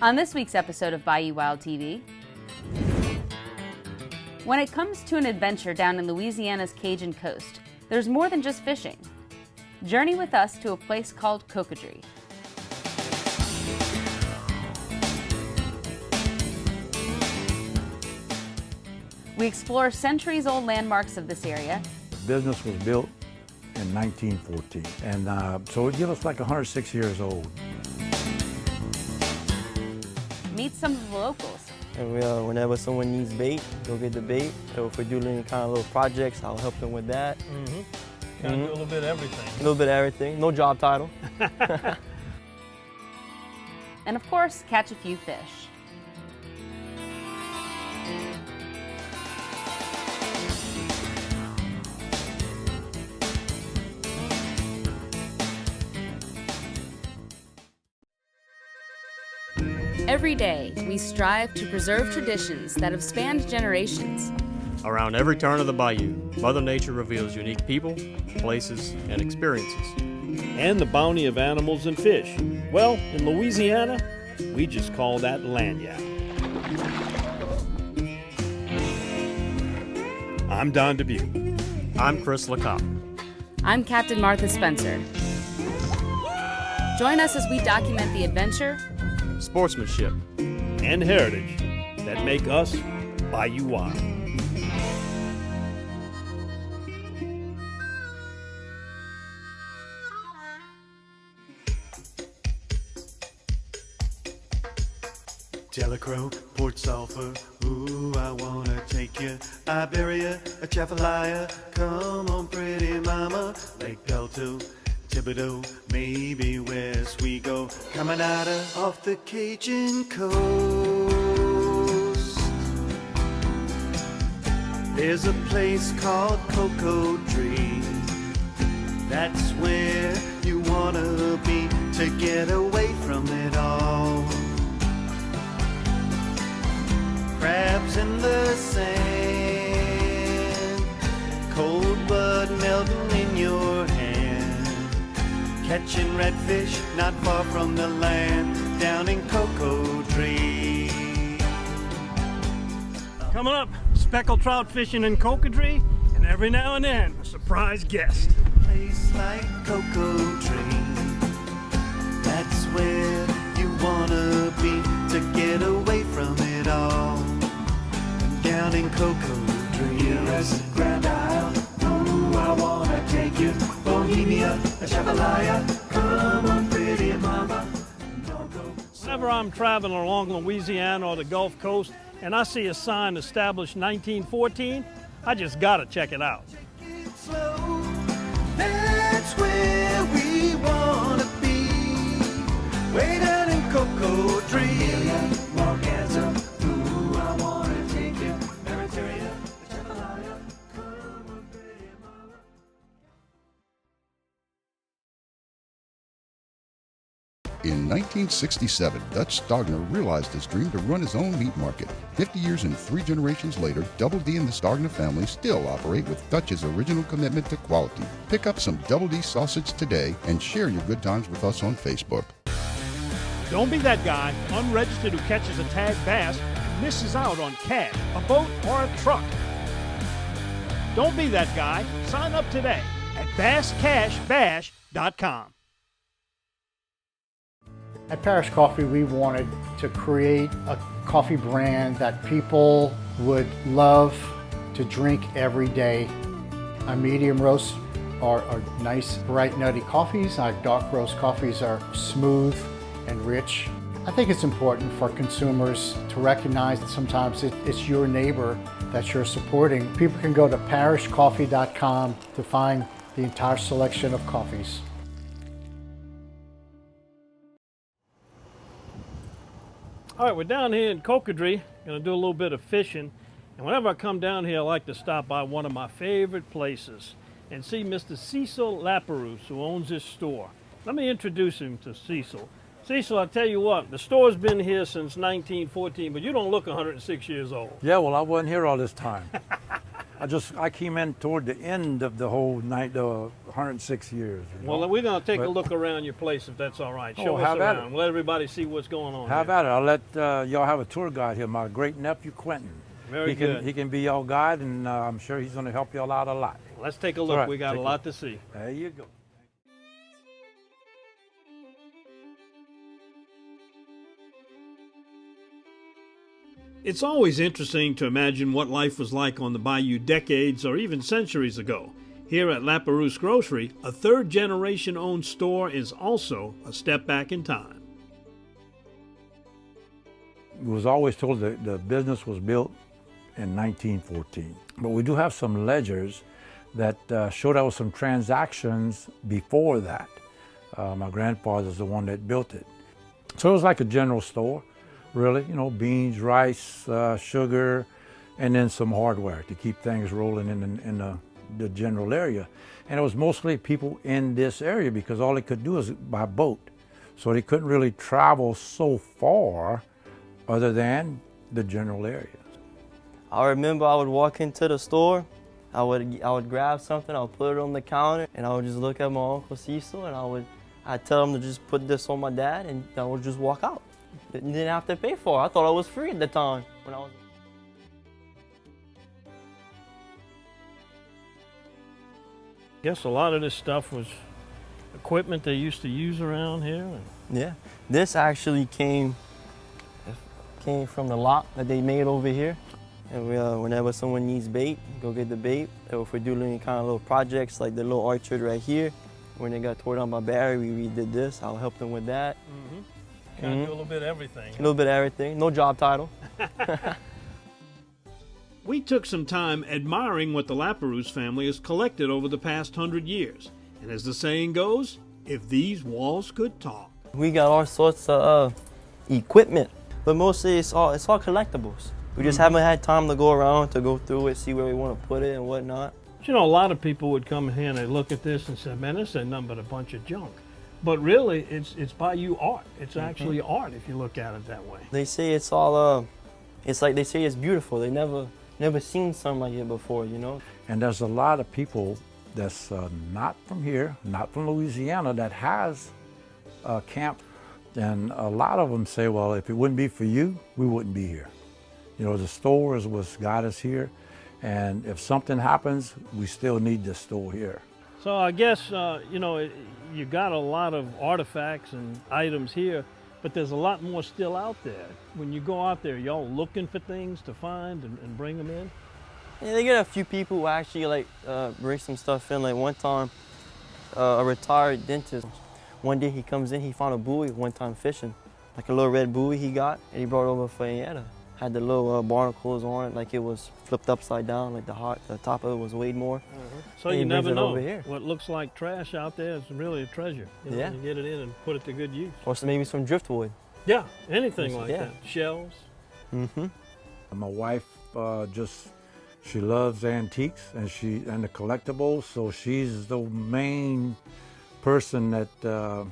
On this week's episode of Bayou Wild TV, when it comes to an adventure down in Louisiana's Cajun coast, there's more than just fishing. Journey with us to a place called Cocodrie. We explore centuries-old landmarks of this area. The business was built in 1914, and so it gives us like 106 years old. Meet some of the locals. And whenever someone needs bait, go get the bait. So if we're doing any kind of little projects, I'll help them with that. Kind of do a little bit of everything. A little bit of everything. No job title. And of course, catch a few fish. Every day, we strive to preserve traditions that have spanned generations. Around every turn of the bayou, Mother Nature reveals unique people, places, and experiences. And the bounty of animals and fish. Well, in Louisiana, we just call that lagniappe. I'm Don Dubuque. I'm Chris LeCoq. I'm Captain Martha Spencer. Join us as we document the adventure, Sportsmanship, And heritage that make us Bayou Wild. Jellicrow, Port Sulphur, ooh, I wanna take you. Iberia, Atchafalaya, come on pretty mama. Lake Pelto, Thibodeau, maybe west we go. Caminada off the Cajun coast. There's a place called Cocodrie. That's where you wanna be to get away from it all. Crabs in the sand, cold blood melting in your hand, catching redfish not far from the land, down in Cocodrie. Coming up, speckled trout fishing in Cocodrie, and every now and then, a surprise guest. Place like Cocodrie, that's where you wanna be to get away from it all. Down in Cocodrie, yes, Grand Isle, ooh, I wanna take you. Bohemia, Chevalier, come on pretty mama. Whenever I'm traveling along Louisiana or the Gulf Coast and I see a sign established 1914, I just gotta check it out. Slow, that's where we wanna be. Way down in Cocodrie, Morganza, ooh, I wanna take you. Meritaria, Chevalier, come on pretty mama. In 1967, Dutch Stogner realized his dream to run his own meat market. 50 years and 3 generations later, Double D and the Stogner family still operate with Dutch's original commitment to quality. Pick up some Double D sausage today and share your good times with us on Facebook. Don't be that guy, unregistered, who catches a tagged bass and misses out on cash, a boat, or a truck. Don't be that guy. Sign up today at basscashbash.com. At Parish Coffee, we wanted to create a coffee brand that people would love to drink every day. Our medium roasts are nice, bright, nutty coffees. Our dark roast coffees are smooth and rich. I think it's important for consumers to recognize that sometimes it's your neighbor that you're supporting. People can go to parishcoffee.com to find the entire selection of coffees. All right, we're down here in Cocodrie, gonna do a little bit of fishing. And whenever I come down here, I like to stop by one of my favorite places and see Mr. Cecil Laperouse, who owns this store. Let me introduce him to Cecil. Cecil, I'll tell you what, the store's been here since 1914, but you don't look 106 years old. Yeah, well, I wasn't here all this time. I came in toward the end of the whole 106 years. You know? Well, we're going to take a But- look around your place if that's all right. Show Oh, us how about around. it? Let everybody see what's going on How here. about it? I'll let y'all have a tour guide here. My great nephew, Quentin. Very good. He can be y'all guide, and I'm sure he's going to help y'all out a lot. Let's take a look. All right, We got take a a lot look. to see. There you go. It's always interesting to imagine what life was like on the Bayou decades or even centuries ago. Here at Laperouse Grocery, a third-generation owned store is also a step back in time. We was always told that the business was built in 1914. But we do have some ledgers that show there was some transactions before that. My grandfather's the one that built it. So it was like a general store, really, you know, beans, rice, sugar, and then some hardware to keep things rolling in the general area. And it was mostly people in this area because all they could do is by boat. So they couldn't really travel so far other than the general area. I remember I would walk into the store, I would grab something, I would put it on the counter, and I would just look at my Uncle Cecil, and I'd tell him to just put this on my dad, and I would just walk out. Didn't have to pay for it. I thought it was free at the time when I was. Guess a lot of this stuff was equipment they used to use around here. Yeah, this actually came from the lot that they made over here. And whenever someone needs bait, go get the bait. Or if we're doing any kind of little projects like the little orchard right here, when they got tore down by Barry, we redid this. I'll help them with that. Kind of do a little bit of everything. A little bit of everything. No job title. We took some time admiring what the Laperouse family has collected over the past 100 years. And as the saying goes, if these walls could talk. We got all sorts of equipment, but mostly it's all collectibles. We just haven't had time to go around to go through it, see where we want to put it and whatnot. You know, a lot of people would come here and they look at this and say, man, this ain't nothing but a bunch of junk. But really, it's Bayou art. It's actually art if you look at it that way. They say it's all, it's like they say it's beautiful. They never seen something like it before, you know? And there's a lot of people that's not from here, not from Louisiana, that has a camp. And a lot of them say, well, if it wouldn't be for you, we wouldn't be here. You know, the store is what's got us here. And if something happens, we still need this store here. So I guess, you know, you got a lot of artifacts and items here, but there's a lot more still out there. When you go out there, y'all looking for things to find and bring them in? Yeah, they get a few people who actually like bring some stuff in. Like one time, a retired dentist, one day he comes in, he found a buoy one time fishing, like a little red buoy he got, and he brought it over for Yetta. Had the little barnacles on it, like it was flipped upside down, like the top of it was weighed more. So And you he brings never it know. over here. What looks like trash out there is really a treasure. You know, Yeah. You get it in and put it to good use. Or maybe some driftwood. Yeah, anything like Yeah. that. Shells. Mm-hmm. My wife she loves antiques and the collectibles, so she's the main person that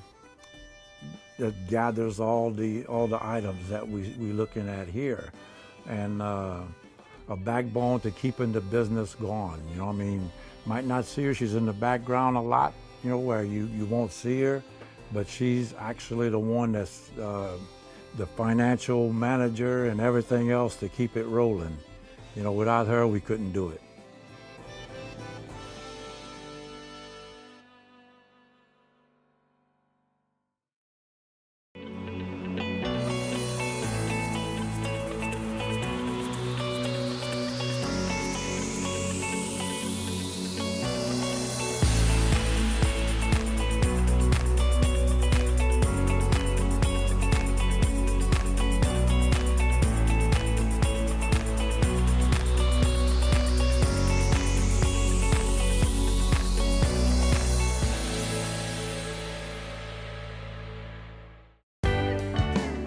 gathers all the items that we looking at here, and a backbone to keeping the business going. You know, I mean, might not see her. She's in the background a lot. You know, where you won't see her, but she's actually the one that's the financial manager and everything else to keep it rolling. You know, without her, we couldn't do it.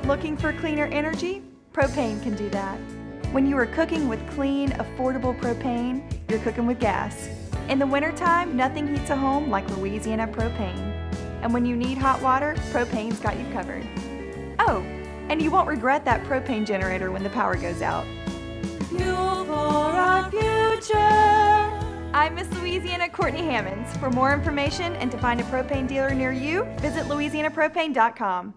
Looking for cleaner energy? Propane can do that. When you are cooking with clean, affordable propane, you're cooking with gas. In the wintertime, nothing heats a home like Louisiana propane. And when you need hot water, propane's got you covered. Oh, and you won't regret that propane generator when the power goes out. Fuel for our future. I'm Miss Louisiana Courtney Hammonds. For more information and to find a propane dealer near you, visit louisianapropane.com.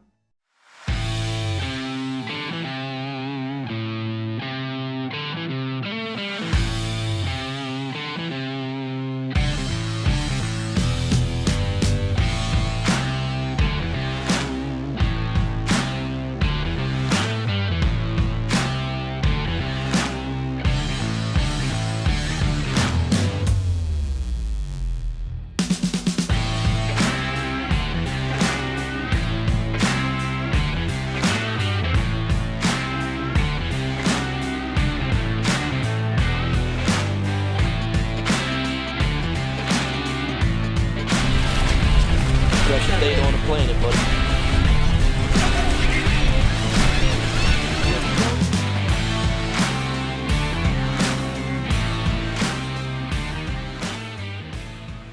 Freshest date on the planet, buddy.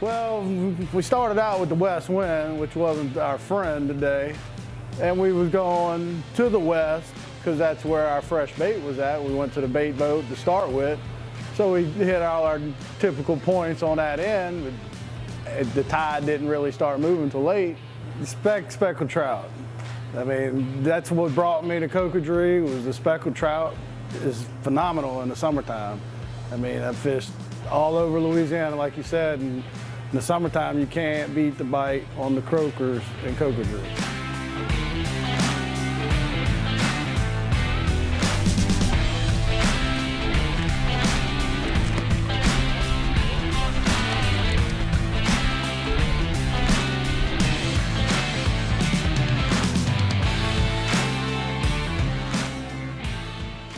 Well, we started out with the west wind, which wasn't our friend today, and we was going to the west because that's where our fresh bait was at. We went to the bait boat to start with, so we hit all our typical points on that end. The tide didn't really start moving till late. Speckled trout. I mean, that's what brought me to Cocodrie, was the speckled trout. Is phenomenal in the summertime. I mean, I've fished all over Louisiana, like you said, and in the summertime you can't beat the bite on the croakers in Cocodrie.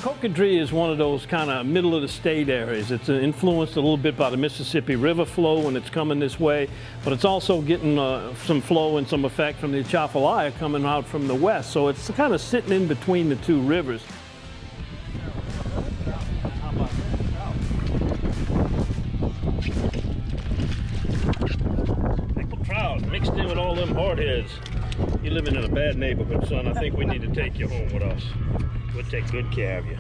Cocodrie is one of those kind of middle of the state areas. It's influenced a little bit by the Mississippi River flow when it's coming this way, but it's also getting some flow and some effect from the Atchafalaya coming out from the west. So it's kind of sitting in between the two rivers. Speckled trout mixed in with all them hardheads. You're living in a bad neighborhood, son. I think we need to take you home with us. We'll take good care of you.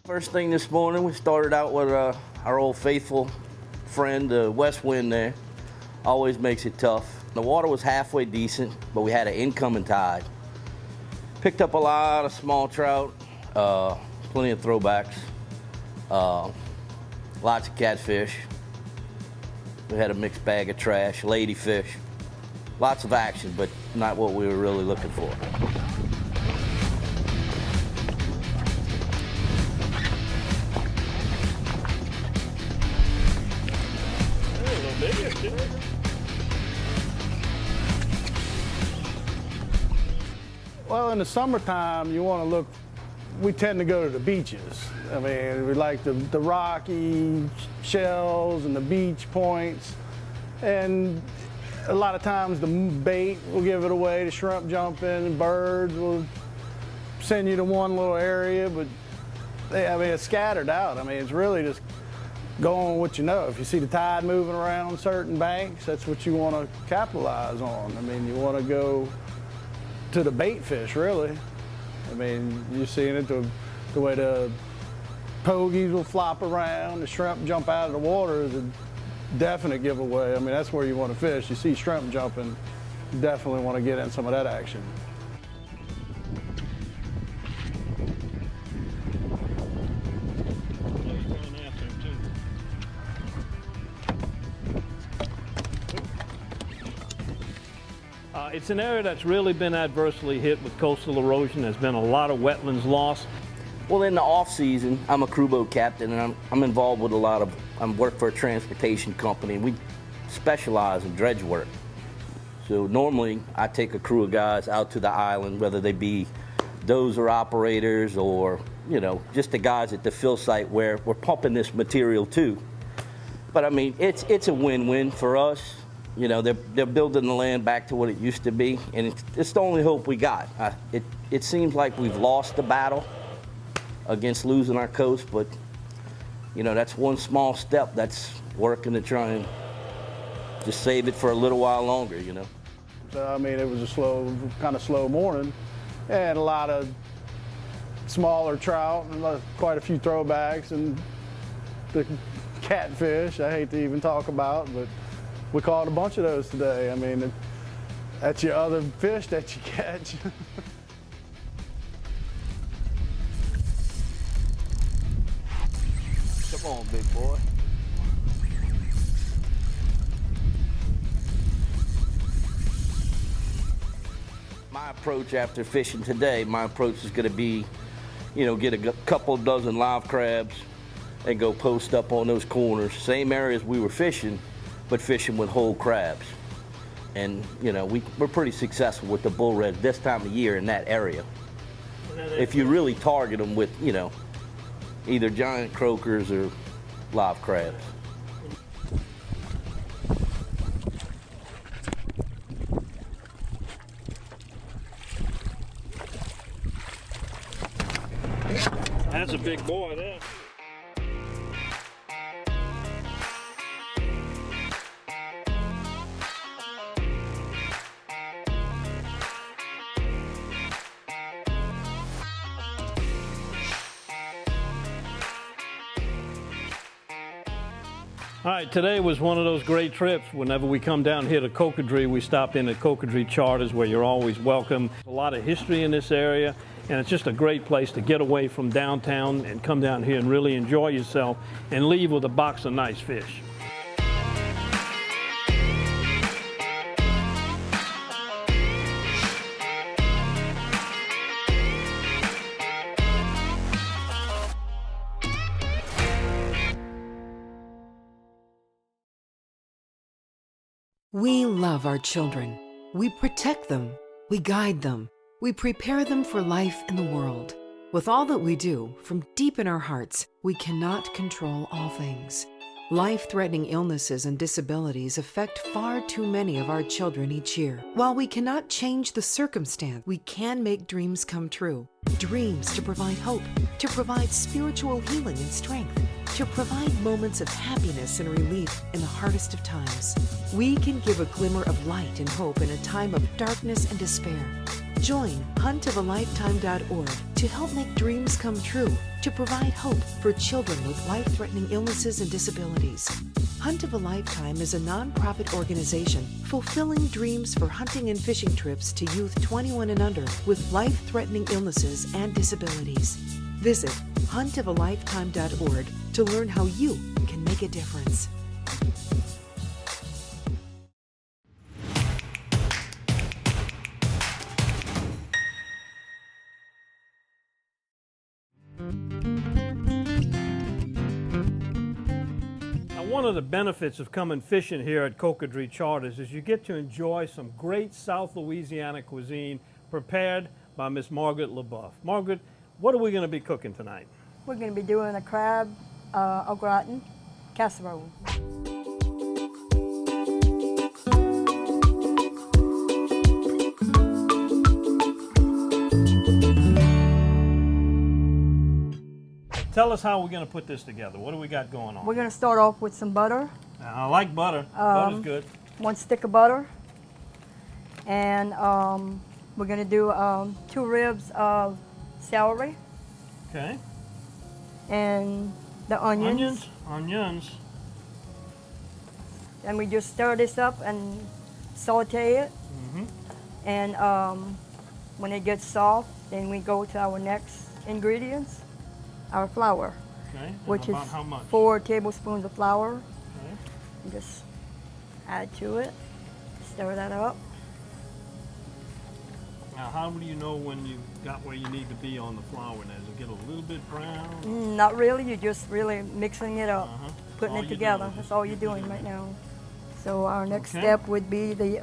First thing this morning, we started out with our old faithful friend, the west wind there. Always makes it tough. The water was halfway decent, but we had an incoming tide. Picked up a lot of small trout, plenty of throwbacks, lots of catfish. We had a mixed bag of trash, ladyfish, lots of action, but not what we were really looking for. Well, in the summertime, you want to look, we tend to go to the beaches. I mean, we like the rocky shells and the beach points. And a lot of times the bait will give it away, the shrimp jumping, birds will send you to one little area, but I mean, it's scattered out. I mean, it's really just going what you know. If you see the tide moving around certain banks, that's what you want to capitalize on. I mean, you want to go to the bait fish, really. I mean, you're seeing it, the way the pogies will flop around, the shrimp jump out of the water is a definite giveaway. I mean, that's where you want to fish. You see shrimp jumping, you definitely want to get in some of that action. It's an area that's really been adversely hit with coastal erosion. There's been a lot of wetlands lost. Well, in the off season, I'm a crew boat captain, and I'm involved with I work for a transportation company, and we specialize in dredge work. So normally, I take a crew of guys out to the island, whether they be dozer operators or, you know, just the guys at the fill site where we're pumping this material to. But I mean, it's a win-win for us. You know, they're building the land back to what it used to be, and it's the only hope we got. It seems like we've lost the battle against losing our coast, but, you know, that's one small step that's working to try and just save it for a little while longer, you know. I mean, it was a kind of slow morning, and a lot of smaller trout and quite a few throwbacks, and the catfish I hate to even talk about, but we caught a bunch of those today. I mean, that's your other fish that you catch. Come on, big boy. My approach after fishing today, my approach is going to be, you know, get a couple dozen live crabs and go post up on those corners, same areas we were fishing, but fishing with whole crabs. And, you know, we're pretty successful with the bull red this time of year in that area. If you really target them with, you know, either giant croakers or live crabs. That's a big boy there. All right, today was one of those great trips. Whenever we come down here to Cocodrie, we stop in at Cocodrie Charters, where you're always welcome. A lot of history in this area, and it's just a great place to get away from downtown and come down here and really enjoy yourself and leave with a box of nice fish. We love our children. We protect them. We guide them. We prepare them for life in the world. With all that we do, from deep in our hearts, we cannot control all things. Life-threatening illnesses and disabilities affect far too many of our children each year. While we cannot change the circumstance, we can make dreams come true. Dreams to provide hope, to provide spiritual healing and strength, to provide moments of happiness and relief in the hardest of times. We can give a glimmer of light and hope in a time of darkness and despair. Join huntofalifetime.org to help make dreams come true, to provide hope for children with life-threatening illnesses and disabilities. Hunt of a Lifetime is a nonprofit organization fulfilling dreams for hunting and fishing trips to youth 21 and under with life-threatening illnesses and disabilities. Visit huntofalifetime.org to learn how you can make a difference. One of the benefits of coming fishing here at Cocodrie Charters is you get to enjoy some great South Louisiana cuisine prepared by Miss Margaret LaBeouf. Margaret, what are we going to be cooking tonight? We're going to be doing a crab au gratin casserole. Tell us how we're going to put this together. What do we got going on? We're going to start off with some butter. I like butter. Butter's good. 1 stick of butter. And we're going to do 2 ribs of celery. Okay. And the onions. Onions. And we just stir this up and saute it. Mm-hmm. And when it gets soft, then we go to our next ingredients. Our flour, okay. Which is how much? 4 tablespoons of flour. Okay. And just add to it, stir that up. Now, how do you know when you got where you need to be on the flour? Now, does it get a little bit brown? Not really. You're just really mixing it up, putting it together. Doing. That's all you're doing right now. So our next step would be the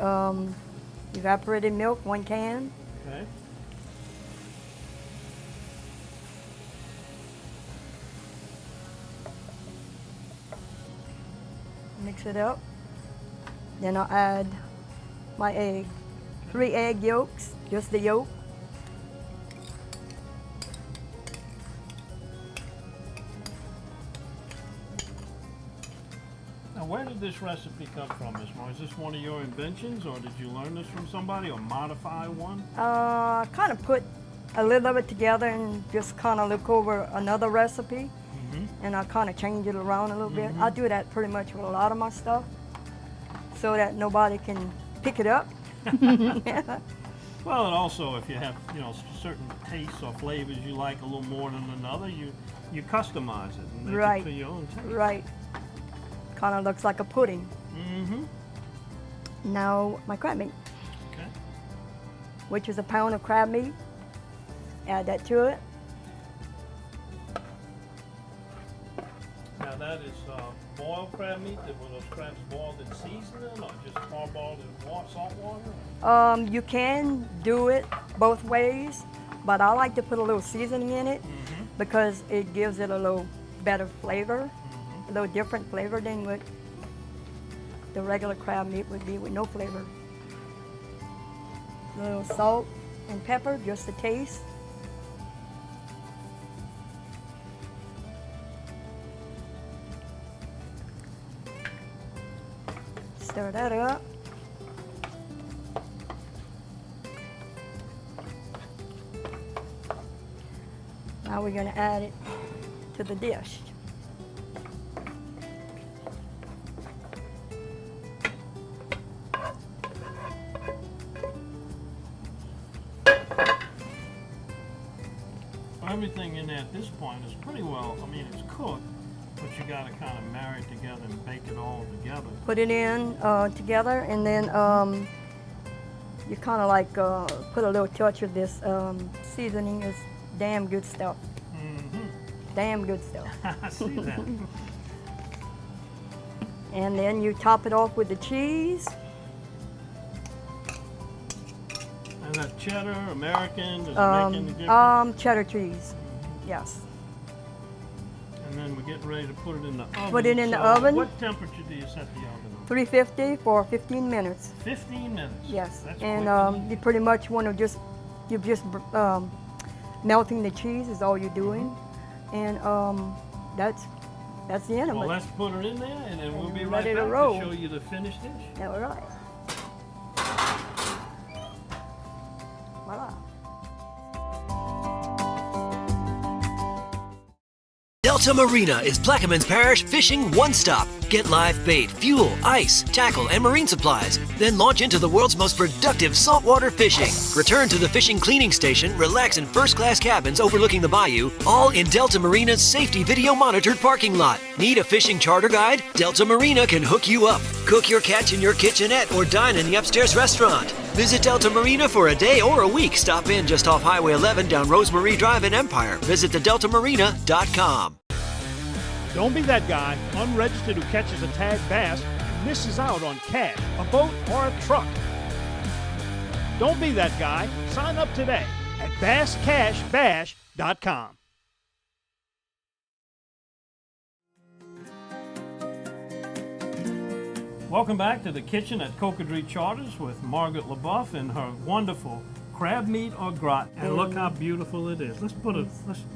evaporated milk, 1 can. Okay. Mix it up. Then I'll add my egg. 3 egg yolks, just the yolk. Now, where did this recipe come from, Miss Moore? Is this one of your inventions, or did you learn this from somebody, or modify one? Kind of put a little of it together and just kind of look over another recipe, and I kind of change it around a little bit. I do that pretty much with a lot of my stuff, so that nobody can pick it up. Well, and also if you have, you know, certain tastes or flavors you like a little more than another, you customize it and make it to your own taste. Right. Kind of looks like a pudding. Now my crab meat. Okay. Which is a pound of crab meat. Add that to it. Now that is boiled crab meat. Were those crabs boiled in seasoning, or just parboiled in salt water? You can do it both ways, but I like to put a little seasoning in it because it gives it a little better flavor, a little different flavor than what the regular crab meat would be with no flavor. A little salt and pepper, just to taste. Stir that up. Now we're going to add it to the dish. Everything in there at this point is pretty well, I mean, it's cooked, but you got to kind of marry it together and bake it all together. Put it in together, and then you kind of like put a little touch of this seasoning. Is damn good stuff. Damn good stuff. I see that. And then you top it off with the cheese. And that cheddar, American, does it make any difference? Cheddar cheese, yes. And then we're getting ready to put it in the oven. Put it in the oven. What temperature do you set the oven on? 350 for 15 minutes. 15 minutes? Yes. That's and you pretty much want to you're just melting the cheese is all you're doing. And that's the end of it. Well, let's put her in there, and then we'll be right ready back to roll. to show you the finished dish. All right. Voila. Delta Marina is Plaquemines Parish fishing one-stop. Get live bait, fuel, ice, tackle, and marine supplies. Then launch into the world's most productive saltwater fishing. Return to the fishing cleaning station, relax in first-class cabins overlooking the bayou, all in Delta Marina's safety video-monitored parking lot. Need a fishing charter guide? Delta Marina can hook you up. Cook your catch in your kitchenette or dine in the upstairs restaurant. Visit Delta Marina for a day or a week. Stop in just off Highway 11 down Rosemarie Drive in Empire. Visit thedeltamarina.com. Don't be that guy, unregistered, who catches a tagged bass and misses out on cash, a boat, or a truck. Don't be that guy. Sign up today at basscashbash.com. Welcome back to the kitchen at Cocodrie Charters with Margaret LaBeouf and her wonderful crab meat au gratin. And look how beautiful it is. Let's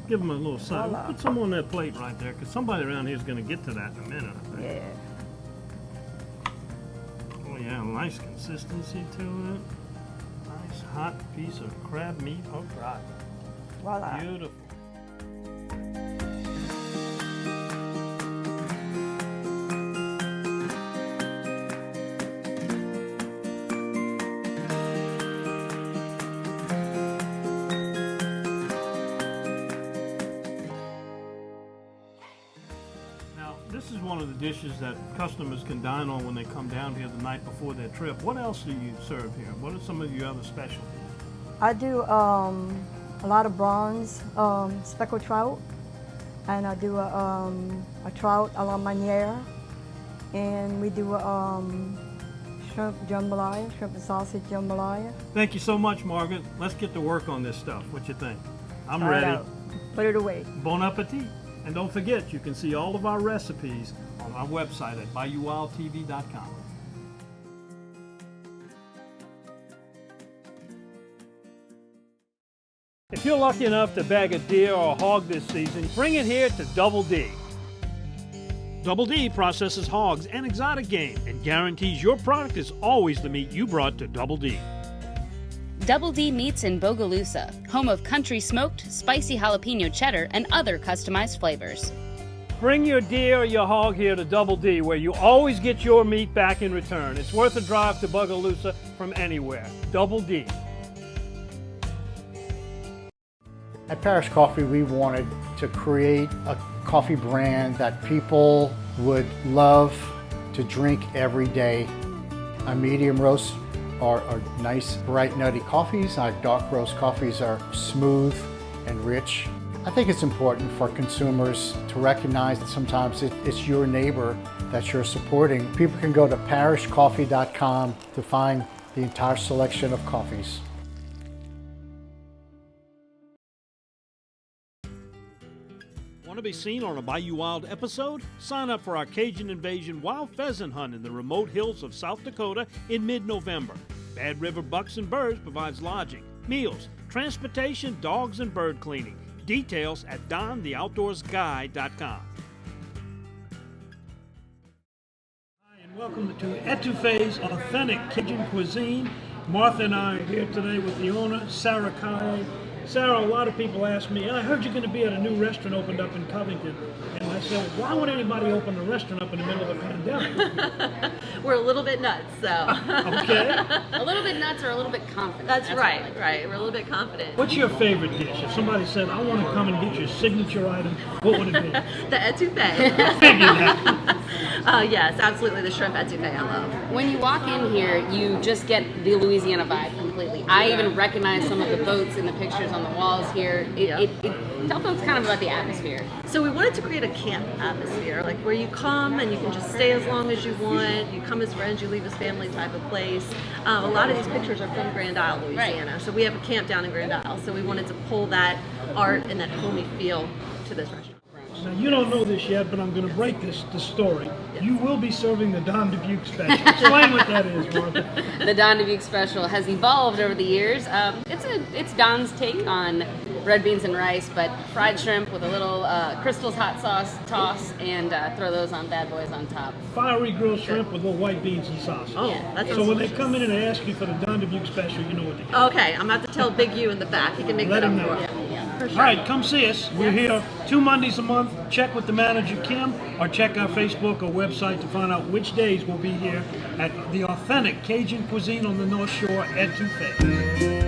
give them a little side. Let's put some on that plate right there, because somebody around here is going to get to that in a minute, I think. Yeah. Oh yeah, nice consistency to it. Nice hot piece of crab meat au gratin. Voila. Beautiful. This is one of the dishes that customers can dine on when they come down here the night before their trip. What else do you serve here? What are some of your other specialties? I do a lot of bronze speckled trout, and I do a trout a la manière, and we do shrimp jambalaya, shrimp and sausage jambalaya. Thank you so much, Margaret. Let's get to work on this stuff. What you think? I'm ready. Put it away. Bon appetit. And don't forget, you can see all of our recipes on our website at BayouWildTV.com. If you're lucky enough to bag a deer or a hog this season, bring it here to Double D. Double D processes hogs and exotic game and guarantees your product is always the meat you brought to Double D. Double D Meats in Bogalusa, home of country smoked, spicy jalapeno cheddar, and other customized flavors. Bring your deer or your hog here to Double D, where you always get your meat back in return. It's worth a drive to Bogalusa from anywhere. Double D. At Parish Coffee, we wanted to create a coffee brand that people would love to drink every day. Our medium roasts are nice, bright, nutty coffees. Our dark roast coffees are smooth and rich. I think it's important for consumers to recognize that sometimes it's your neighbor that you're supporting. People can go to parishcoffee.com to find the entire selection of coffees. Want to be seen on a Bayou Wild episode? Sign up for our Cajun Invasion wild pheasant hunt in the remote hills of South Dakota in mid-November. Bad River Bucks and Birds provides lodging, meals, transportation, dogs, and bird cleaning. Details at dontheoutdoorsguy.com. Hi, and welcome to Etouffee's Authentic Cajun Cuisine. Martha and I are here today with the owner, Sarah Kyle. Sarah, a lot of people ask me, I heard you're going to be at a new restaurant opened up in Covington. And I said, why would anybody open a restaurant up in the middle of a pandemic? We're a little bit nuts, so. Okay. A little bit nuts or a little bit confident. That's right. We're a little bit confident. What's your favorite dish? If somebody said, I want to come and get your signature item, what would it be? The etouffee. I figured that. Yes, absolutely. The shrimp etouffee I love. When you walk in here, you just get the Louisiana vibe completely. I even recognize some of the boats in the pictures on the walls here. Tell folks kind of about the atmosphere. So we wanted to create a camp atmosphere, like where you come and you can just stay as long as you want. You come as friends, you leave as family type of place. A lot of these pictures are from Grand Isle, Louisiana. Right. So we have a camp down in Grand Isle. So we wanted to pull that art and that homey feel to this restaurant. Now, you don't know this yet, but I'm going to break this story. Yes. You will be serving the Don Dubuque Special. Explain what that is, Martha. The Don Dubuque Special has evolved over the years. It's Don's take on red beans and rice, but fried shrimp with a little Crystal's hot sauce toss, and throw those on bad boys on top. Fiery grilled shrimp with little white beans and sausage. Oh, that's so when they come in and they ask you for the Don Dubuque Special, you know what to do. Okay, I'm about to tell Big U in the back. He can make that up for you. For sure. All right, come see us. We're here 2 Mondays a month. Check with the manager, Kim, or check our Facebook or website to find out which days we'll be here at the Authentic Cajun Cuisine on the North Shore, Etouffee.